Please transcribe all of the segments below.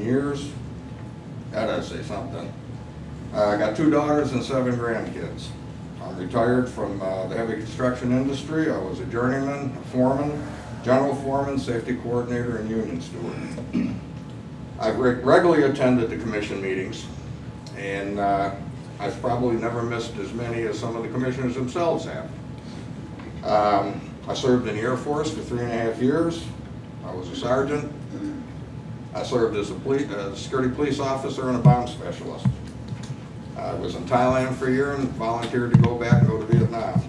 years. That I say something. I got 2 daughters and 7 grandkids. I'm retired from the heavy construction industry. I was a journeyman, a foreman, general foreman, safety coordinator, and union steward. I've regularly attended the commission meetings, and I've probably never missed as many as some of the commissioners themselves have. I served in the Air Force for 3.5 years. I was a sergeant. I served as a security police officer and a bomb specialist. I was in Thailand for a year and volunteered to go back and go to Vietnam,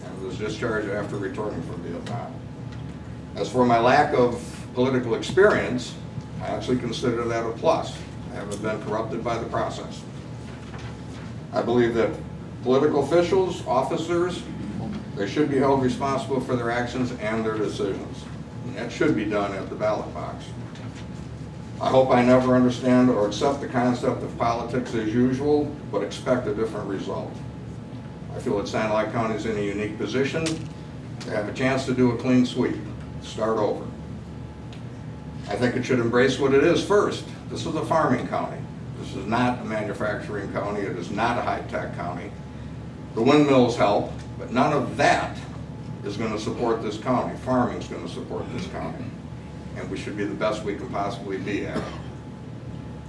and was discharged after returning from Vietnam. As for my lack of political experience, I actually consider that a plus. I haven't been corrupted by the process. I believe that political officials, officers, they should be held responsible for their actions and their decisions. And that should be done at the ballot box. I hope I never understand or accept the concept of politics as usual, but expect a different result. I feel that Sanilac County is in a unique position to have a chance to do a clean sweep, start over. I think it should embrace what it is first. This is a farming county. This is not a manufacturing county. It is not a high-tech county. The windmills help, but none of that is going to support this county. Farming is going to support this county. And we should be the best we can possibly be at it.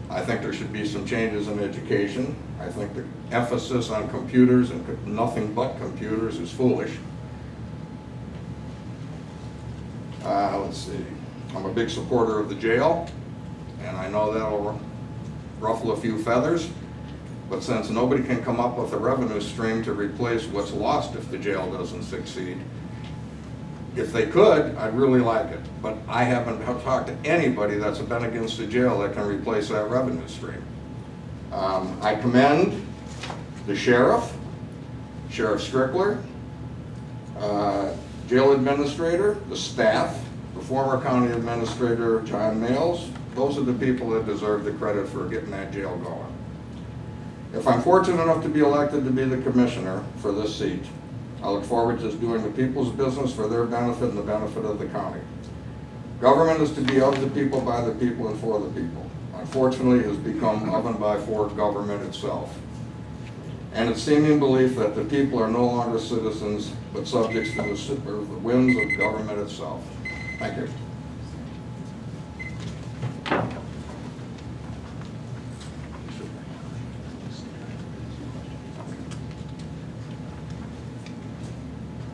I think there should be some changes in education. I think the emphasis on computers and nothing but computers is foolish. Let's see. I'm a big supporter of the jail, and I know that'll ruffle a few feathers, but since nobody can come up with a revenue stream to replace what's lost if the jail doesn't succeed, if they could, I'd really like it. But I haven't talked to anybody that's been against the jail that can replace that revenue stream. I commend the sheriff, Sheriff Strickler, jail administrator, the staff, the former county administrator, John Nails. Those are the people that deserve the credit for getting that jail going. If I'm fortunate enough to be elected to be the commissioner for this seat, I look forward to doing the people's business for their benefit and the benefit of the county. Government is to be of the people, by the people, and for the people. Unfortunately, it has become of and by for government itself. And it's seeming belief that the people are no longer citizens, but subjects to the whims of government itself. Thank you.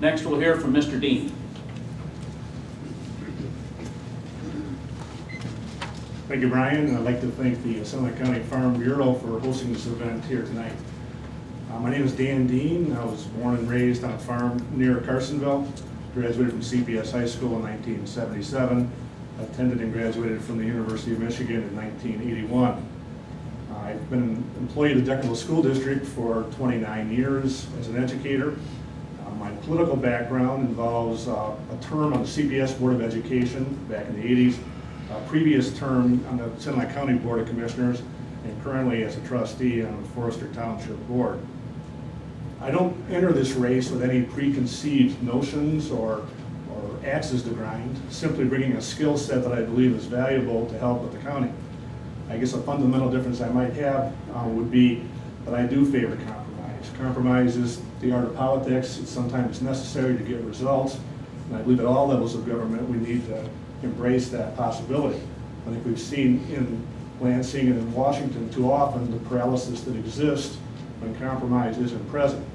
Next, we'll hear from Mr. Dean. Thank you, Brian, and I'd like to thank the Sanilac County Farm Bureau for hosting this event here tonight. My name is Dan Dean. I was born and raised on a farm near Carsonville. Graduated from CPS High School in 1977. Attended and graduated from the University of Michigan in 1981. I've been an employee of the Deckerville School District for 29 years as an educator. My political background involves a term on the CPS Board of Education back in the 80s, a previous term on the Sanilac County Board of Commissioners, and currently as a trustee on the Forester Township Board. I don't enter this race with any preconceived notions or axes to grind, simply bringing a skill set that I believe is valuable to help with the county. I guess a fundamental difference I might have would be that I do favor compromise. Compromise is the art of politics. It's sometimes necessary to get results, and I believe at all levels of government we need to embrace that possibility. I think we've seen in Lansing and in Washington too often the paralysis that exists when compromise isn't present.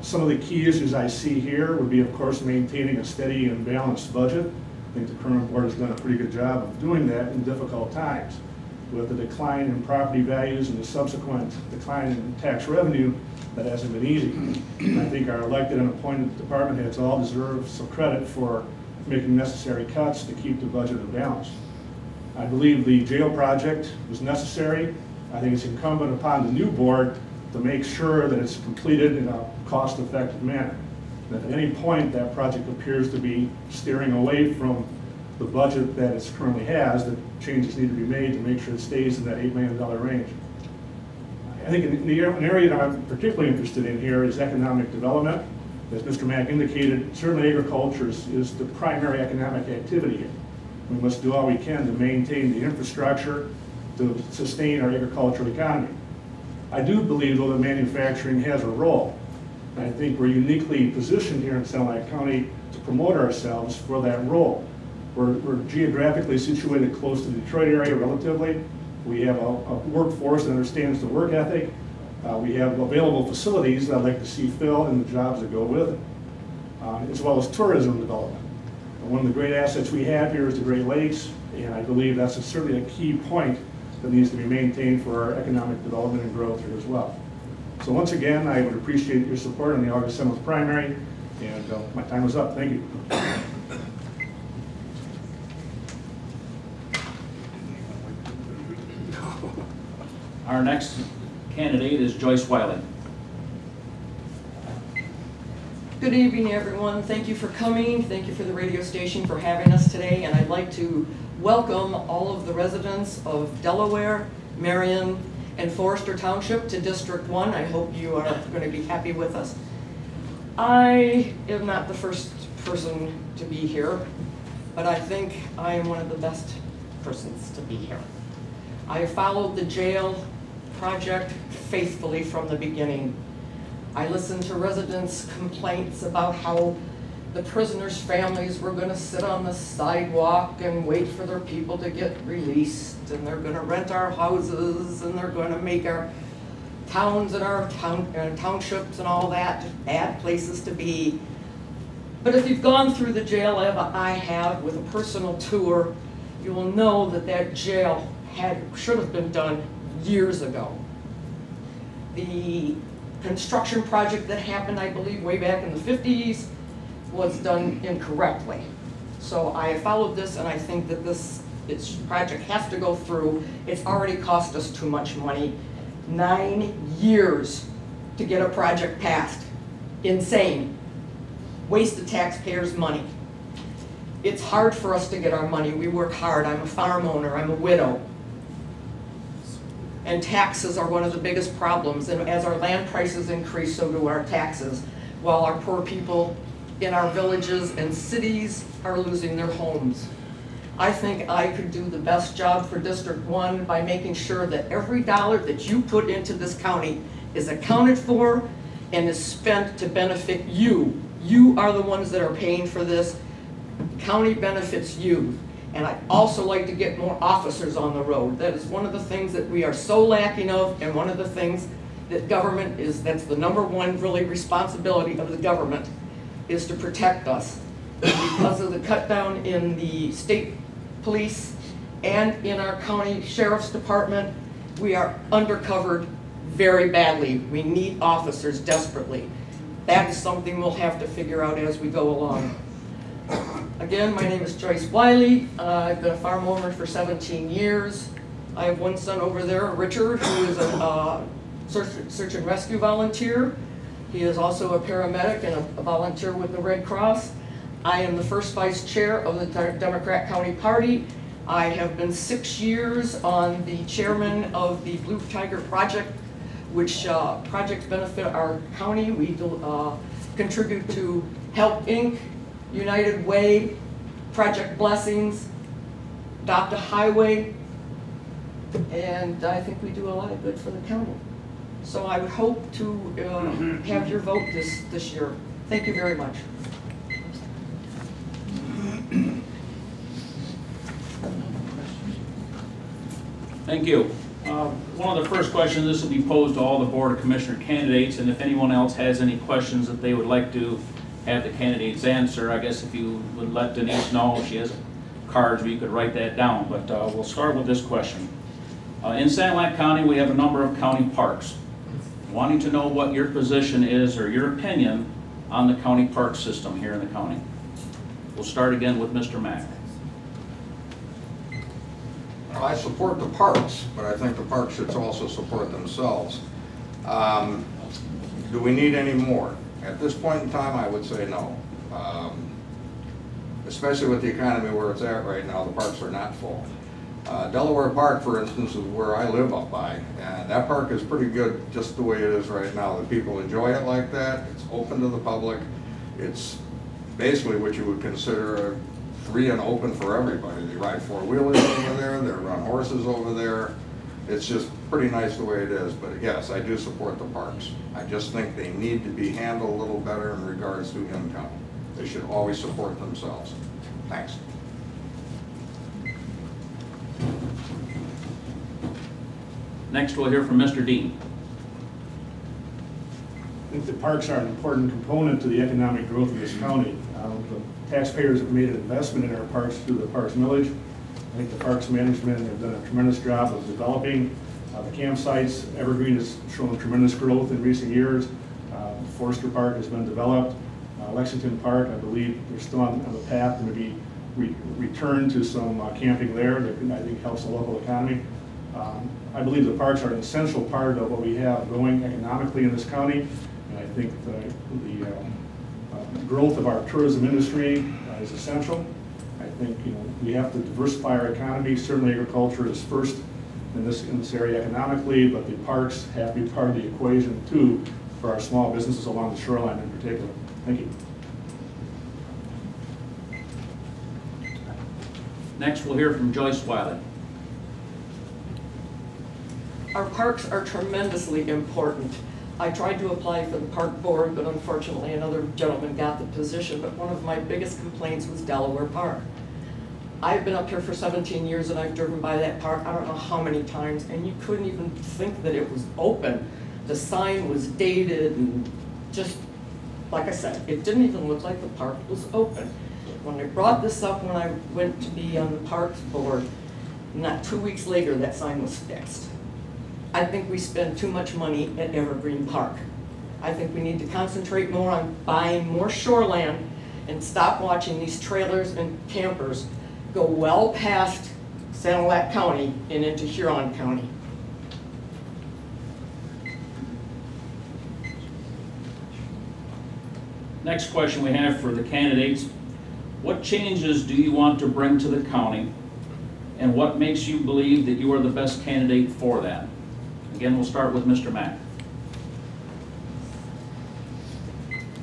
Some of the key issues I see here would be, of course, maintaining a steady and balanced budget. I think the current board has done a pretty good job of doing that in difficult times. With the decline in property values and the subsequent decline in tax revenue, that hasn't been easy. And I think our elected and appointed department heads all deserve some credit for making necessary cuts to keep the budget in balance. I believe the jail project was necessary. I think it's incumbent upon the new board to make sure that it's completed in a cost-effective manner. And if at any point that project appears to be steering away from the budget that it currently has, that changes need to be made to make sure it stays in that $8 million range. I think an area that I'm particularly interested in here is economic development. As Mr. Mach indicated, certainly agriculture is the primary economic activity here. We must do all we can to maintain the infrastructure to sustain our agricultural economy. I do believe, though, that manufacturing has a role. And I think we're uniquely positioned here in Sanilac County to promote ourselves for that role. We're geographically situated close to the Detroit area relatively. We have a workforce that understands the work ethic. We have available facilities that I'd like to see fill and the jobs that go with it, as well as tourism development. And one of the great assets we have here is the Great Lakes, and I believe that's certainly a key point that needs to be maintained for our economic development and growth here as well. So once again, I would appreciate your support on the August 7th primary, and my time is up. Thank you. Our next candidate is Joyce Wiley. Good evening, everyone. Thank you for coming. Thank you for the radio station for having us today. And I'd like to welcome all of the residents of Delaware, Marion, and Forester Township to District 1. I hope you are going to be happy with us. I am not the first person to be here, but I think I am one of the best persons to be here. I followed the jail project faithfully from the beginning. I listened to residents' complaints about how the prisoners' families were going to sit on the sidewalk and wait for their people to get released, and they're going to rent our houses, and they're going to make our towns and our townships and all that bad places to be. But if you've gone through the jail, I have, with a personal tour, you will know that that jail should have been done years ago. The construction project that happened, I believe, way back in the 50s was done incorrectly. So I followed this, and I think that this project has to go through. It's already cost us too much money. 9 years to get a project passed. Insane. Waste of taxpayers' money. It's hard for us to get our money. We work hard. I'm a farm owner. I'm a widow. And taxes are one of the biggest problems. And as our land prices increase, so do our taxes, while our poor people in our villages and cities are losing their homes. I think I could do the best job for District 1 by making sure that every dollar that you put into this county is accounted for and is spent to benefit you. You are the ones that are paying for this. The county benefits you. And I'd also like to get more officers on the road. That is one of the things that we are so lacking of, and one of the things that government that's the #1 really responsibility of the government, is to protect us. Because of the cut down in the state police and in our county sheriff's department, we are undercovered very badly. We need officers desperately. That is something we'll have to figure out as we go along. Again, my name is Joyce Wiley. I've been a farm owner for 17 years. I have one son over there, Richard, who is a search and rescue volunteer. He is also a paramedic and a volunteer with the Red Cross. I am the first vice chair of the Democrat County Party. I have been 6 years on the chairman of the Blue Tiger Project, which projects benefit our county. We contribute to Help Inc., United Way, Project Blessings, Adopt a Highway, and I think we do a lot of good for the county. So I would hope to have your vote this year. Thank you very much. Thank you. One of the first questions, this will be posed to all the Board of Commissioner candidates, and if anyone else has any questions that they would like to have the candidates answer, I guess if you would let Denise know, she has cards where you could write that down, but we'll start with this question. In Sanilac County, we have a number of county parks. Wanting to know what your position is, or your opinion on the county park system here in the county. We'll start again with Mr. Mach. I support the parks, but I think the parks should also support themselves. Do we need any more? At this point in time, I would say no. Especially with the economy where it's at right now, the parks are not full. Delaware Park, for instance, is where I live up by, and that park is pretty good just the way it is right now. The people enjoy it like that. It's open to the public. It's basically what you would consider a free and open for everybody. They ride four-wheelers over there, they run horses over there. It's just pretty nice the way it is, but yes, I do support the parks. I just think they need to be handled a little better in regards to income. They should always support themselves. Thanks. Next, we'll hear from Mr. Dean. I think the parks are an important component to the economic growth of this county. The taxpayers have made an investment in our parks through the Parks Millage. I think the Parks Management have done a tremendous job of developing the campsites. Evergreen has shown tremendous growth in recent years. Forester Park has been developed. Lexington Park, I believe, they're still on the path to maybe return to some camping there that I think helps the local economy. I believe the parks are an essential part of what we have going economically in this county, and I think the growth of our tourism industry is essential. I think we have to diversify our economy. Certainly agriculture is first in this area economically, but the parks have to be part of the equation too for our small businesses along the shoreline in particular. Thank you. Next, we'll hear from Joyce Wiley. Our parks are tremendously important. I tried to apply for the park board, but unfortunately another gentleman got the position. But one of my biggest complaints was Delaware Park. I've been up here for 17 years and I've driven by that park I don't know how many times, and you couldn't even think that it was open. The sign was dated and just, like I said, it didn't even look like the park was open. When I brought this up when I went to be on the parks board, not 2 weeks later that sign was fixed. I think we spend too much money at Evergreen Park. I think we need to concentrate more on buying more shoreland and stop watching these trailers and campers go well past Sanilac County and into Huron County. Next question we have for the candidates. What changes do you want to bring to the county, and what makes you believe that you are the best candidate for that? Again, we'll start with Mr. Mach.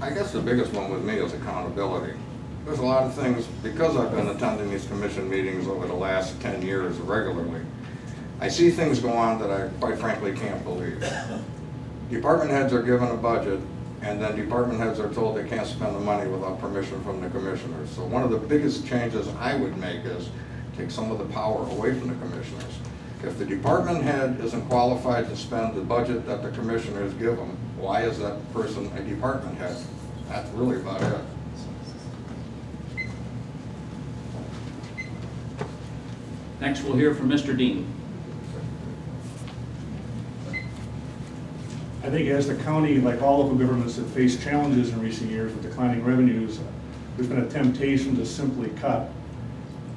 I guess the biggest one with me is accountability. There's a lot of things, because I've been attending these commission meetings over the last 10 years regularly, I see things go on that I quite frankly can't believe. Department heads are given a budget, and then department heads are told they can't spend the money without permission from the commissioners. So one of the biggest changes I would make is take some of the power away from the commissioners. If the department head isn't qualified to spend the budget that the commissioners give them, why is that person a department head? That's really about it. Next, we'll hear from Mr. Dean. I think as the county, like all local governments, have faced challenges in recent years with declining revenues, there's been a temptation to simply cut.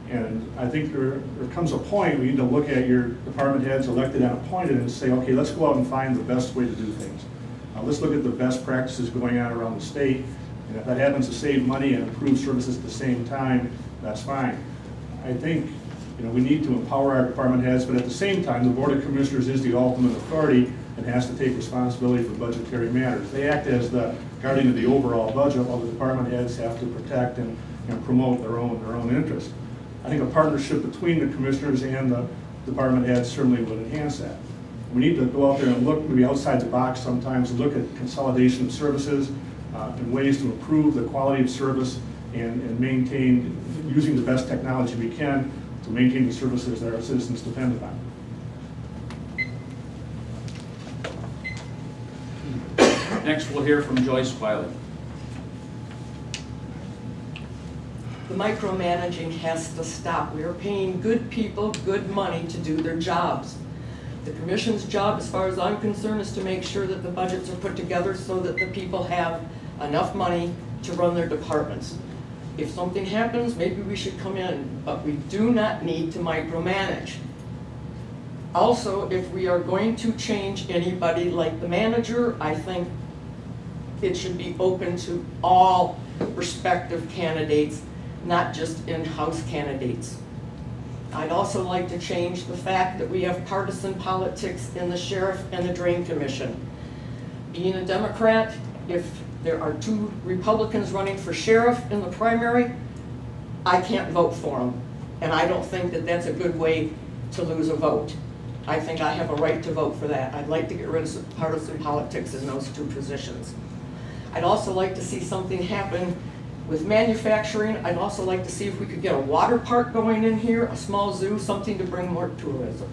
And I think there comes a point we need to look at your department heads, elected and appointed, and say, okay, let's go out and find the best way to do things. Let's look at the best practices going on around the state, and if that happens to save money and improve services at the same time, that's fine. I think we need to empower our department heads, but at the same time, the Board of Commissioners is the ultimate authority and has to take responsibility for budgetary matters. They act as the guardian of the overall budget, while the department heads have to protect and promote their own interests. I think a partnership between the commissioners and the department heads certainly would enhance that. We need to go out there and look maybe outside the box sometimes and look at consolidation of services and ways to improve the quality of service and maintain, using the best technology we can to maintain the services that our citizens depend upon. Next, we'll hear from Joyce Wiley. The micromanaging has to stop. We are paying good people good money to do their jobs. The commission's job, as far as I'm concerned, is to make sure that the budgets are put together so that the people have enough money to run their departments. If something happens, maybe we should come in, but we do not need to micromanage. Also, if we are going to change anybody like the manager, I think it should be open to all prospective candidates, not just in-house candidates. I'd also like to change the fact that we have partisan politics in the sheriff and the drain commission. Being a Democrat, if there are two Republicans running for sheriff in the primary, I can't vote for them. And I don't think that that's a good way to lose a vote. I think I have a right to vote for that. I'd like to get rid of partisan politics in those two positions. I'd also like to see something happen with manufacturing. I'd also like to see if we could get a water park going in here, a small zoo, something to bring more tourism.